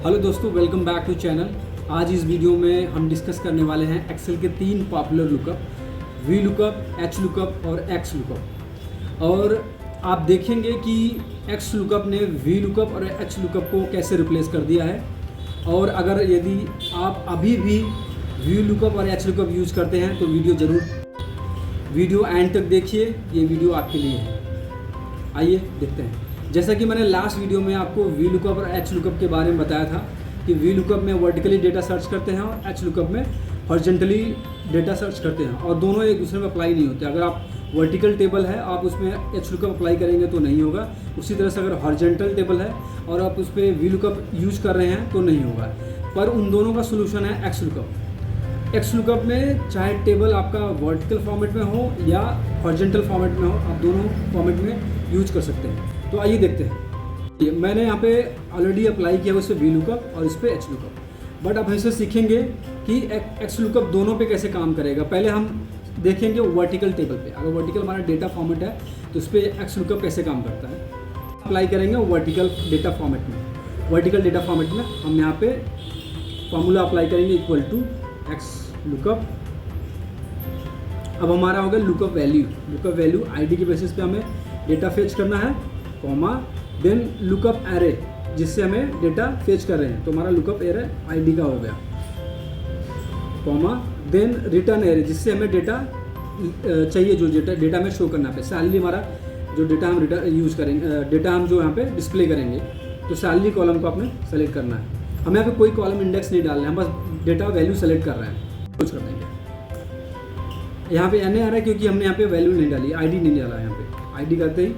Hello दोस्तों, welcome back to channel. आज इस वीडियो में हम डिस्कस करने वाले हैं एक्सेल के 3 popular lookup, V lookup, H lookup और एक्स लुकअप। और आप देखेंगे कि एक्स लुकअप ने वी लुकअप और एच लुकअप को कैसे रिप्लेस कर दिया है। और अगर यदि आप अभी भी वी लुकअप और एच लुकअप यूज़ करते हैं तो वीडियो एंड तक देखिए, ये वीडियो आपके लिए है। आइए देखते हैं। जैसा कि मैंने लास्ट वीडियो में आपको वी लुकअप और एच लुकअप के बारे में बताया था कि वी लुकअप में वर्टिकली डेटा सर्च करते हैं और एच लुकअप में हॉरिजॉन्टली डेटा सर्च करते हैं, और दोनों एक दूसरे में अप्लाई नहीं होते। अगर आप वर्टिकल टेबल है आप उसमें एच लुकअप अप्लाई करेंगे तो नहीं होगा। उसी तरह से अगर हॉरिजॉन्टल टेबल है और आप उस पर वी लुकअप यूज़ कर रहे हैं तो नहीं होगा। पर उन दोनों का सोल्यूशन है एक्स लुकअप। एक्स लुकअप में चाहे टेबल आपका वर्टिकल फॉर्मेट में हो या हॉरिजॉन्टल फॉर्मेट में हो, आप दोनों फॉर्मेट में यूज कर सकते हैं। तो आइए देखते हैं। मैंने यहाँ पे ऑलरेडी अप्लाई किया उस पर वी लुकअप और इस पर एच लुकअप, बट अब हमसे सीखेंगे कि एक्स लुकअप दोनों पे कैसे काम करेगा। पहले हम देखेंगे वर्टिकल टेबल पे। अगर वर्टिकल हमारा डेटा फॉर्मेट है तो उस पर एक्स लुकअप कैसे काम करता है। अप्लाई करेंगे वर्टिकल डेटा फॉर्मेट में। वर्टिकल डेटा फॉर्मेट में हम यहाँ पे फॉर्मूला अप्लाई करेंगे इक्वल टू एक्स लुकअप। अब हमारा होगा लुकअप वैल्यू आईडी के बेसिस पे हमें डेटा फेच करना है, कॉमा देन लुकअप एरे जिससे हमें डेटा फेच कर रहे हैं, तो हमारा लुकअप एरे आईडी का हो गया, कॉमा देन रिटर्न एरे जिससे हमें डेटा चाहिए, जो डेटा में शो करना है। सैलरी हमारा जो डेटा हम यूज़ करेंगे, डेटा हम जो यहाँ पे डिस्प्ले करेंगे, तो सैलरी कॉलम को आपने सेलेक्ट करना है। हम यहाँ पे कोई कॉलम इंडेक्स नहीं डाल रहे हैं, हम बस डेटा वैल्यू सेलेक्ट कर रहे हैं, कुछ कर देंगे। यहाँ पे एन आ रहा है क्योंकि हमने यहाँ पे वैल्यू नहीं डाली, आईडी नहीं डाला है। यहाँ पे आईडी करते ही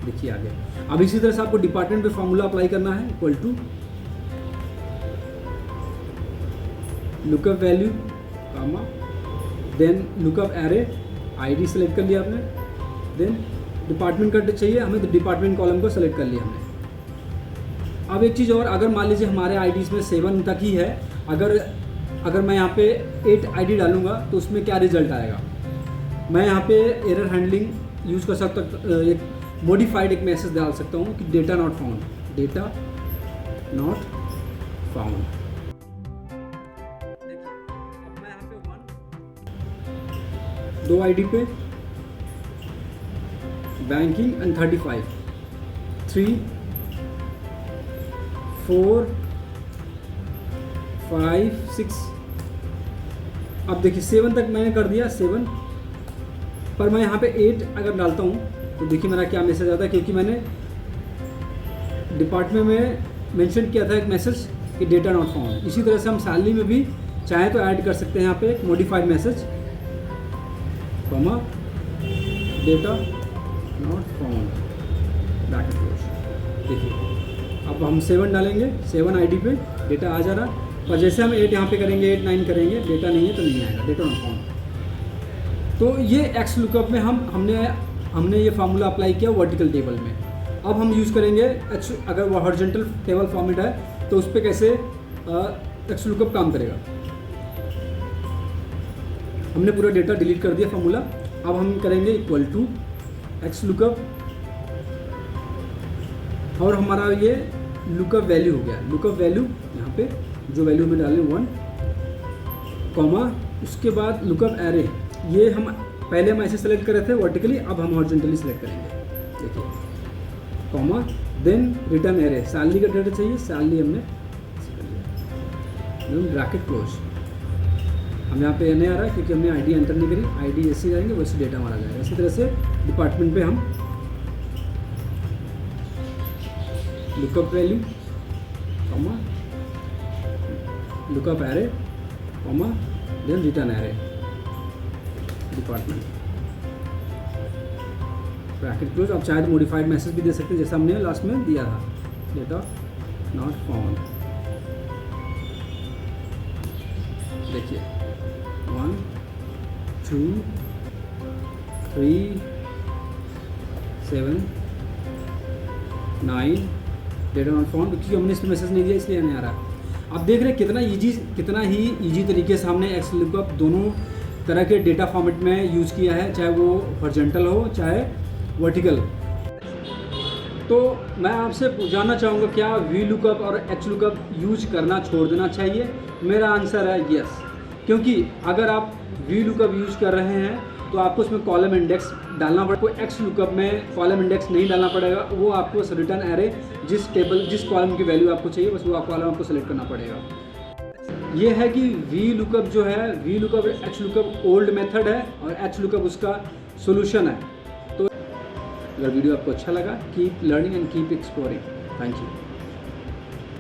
देखिए आ गया। अब इसी तरह से आपको डिपार्टमेंट पे फॉर्मूला अप्लाई करना है equal to lookup value, comma then lookup array, ID select कर लिया आपने, देन डिपार्टमेंट का चाहिए हमें तो डिपार्टमेंट कॉलम को सेलेक्ट कर लिया हमने। अब एक चीज़ और, अगर मान लीजिए हमारे आईडीज़ में 7 तक ही है, अगर मैं यहाँ पे 8 आईडी डालूंगा तो उसमें क्या रिजल्ट आएगा। मैं यहाँ पे एरर हैंडलिंग यूज़ कर सकता, एक मॉडिफाइड एक मैसेज डाल सकता हूँ कि data not found, data not found. अब मैं यहाँ पे 2 आईडी पे बैंकिंग एंड 35, 3, 4, 5, 6। अब देखिए 7 तक मैंने कर दिया 7, पर मैं यहाँ पे 8 अगर डालता हूँ तो देखिए मेरा क्या मैसेज आता है, क्योंकि मैंने डिपार्टमेंट में मेंशन किया था एक मैसेज कि डेटा नॉट फाउंड। इसी तरह से हम सैलरी में भी चाहे तो ऐड कर सकते हैं यहाँ पे एक modified message, comma data not found bracket close. देखिए अब हम 7 डालेंगे, 7 आईडी पे डेटा आ जा रहा, पर जैसे हम 8 यहाँ पे करेंगे, 8, 9 करेंगे, डेटा नहीं है तो नहीं आएगा, डेटा नॉट फाउंड। तो ये एक्स लुकअप में हमने ये फार्मूला अप्लाई किया वर्टिकल टेबल में। अब हम यूज़ करेंगे अगर वो हॉरिजॉन्टल टेबल फॉर्मेट है तो उस पर कैसे एक्स लुकअप काम करेगा। हमने पूरा डेटा डिलीट कर दिया फार्मूला। अब हम करेंगे इक्वल टू एक्स लुकअप, और हमारा ये लुकअप वैल्यू हो गया। लुकअप वैल्यू यहाँ पे जो वैल्यू में डालें 1, कॉमा उसके बाद लुकअप एरे, ये हम पहले हम ऐसे सेलेक्ट कर रहे थे वर्टिकली, अब हम हॉरिजॉन्टली सेलेक्ट करेंगे, देखिए, comma then return array, salary का डेटा चाहिए, सैलरी हमने ब्रैकेट क्लोज। हम यहाँ पे नहीं आ रहा है क्योंकि हमने आईडी एंटर नहीं करी, आईडी ऐसी जाएंगे वैसे डेटा हमारा जाएगा। इसी तरह से डिपार्टमेंट पे हम lookup value, comma lookup array, comma then return array, department bracket close. आप चाहे तो मॉडिफाइड मैसेज भी दे सकते हैं जैसा हमने लास्ट में दिया था, डेटा नॉट फाउंड। देखिए 1, 2, 3, 7, 9, डेटा नॉट फाउंड, क्योंकि हमने इसमें मैसेज नहीं दिया इसलिए नहीं आ रहा। आप देख रहे हैं कितना ही ईजी तरीके से हमने एक्स लुकअप दोनों तरह के डेटा फॉर्मेट में यूज़ किया है, चाहे वो हॉरिजॉन्टल हो चाहे वर्टिकल। तो मैं आपसे जानना चाहूँगा क्या वी लुकअप और एच लुकअप यूज करना छोड़ देना चाहिए? मेरा आंसर है यस, क्योंकि अगर आप वी लुकअप यूज कर रहे हैं तो आपको उसमें कॉलम इंडेक्स डालना पड़ेगा। कोई एक्स लुकअप में कॉलम इंडेक्स नहीं डालना पड़ेगा, वो आपको बस रिटर्न एरे जिस कॉलम की वैल्यू आपको चाहिए बस वो कॉलम आपको सेलेक्ट करना पड़ेगा। ये है कि वी लुकअप जो है, V lookup H lookup old method है और एच लुकअप उसका सोल्यूशन है। तो अगर वीडियो आपको अच्छा लगा, keep learning and keep exploring. Thank you.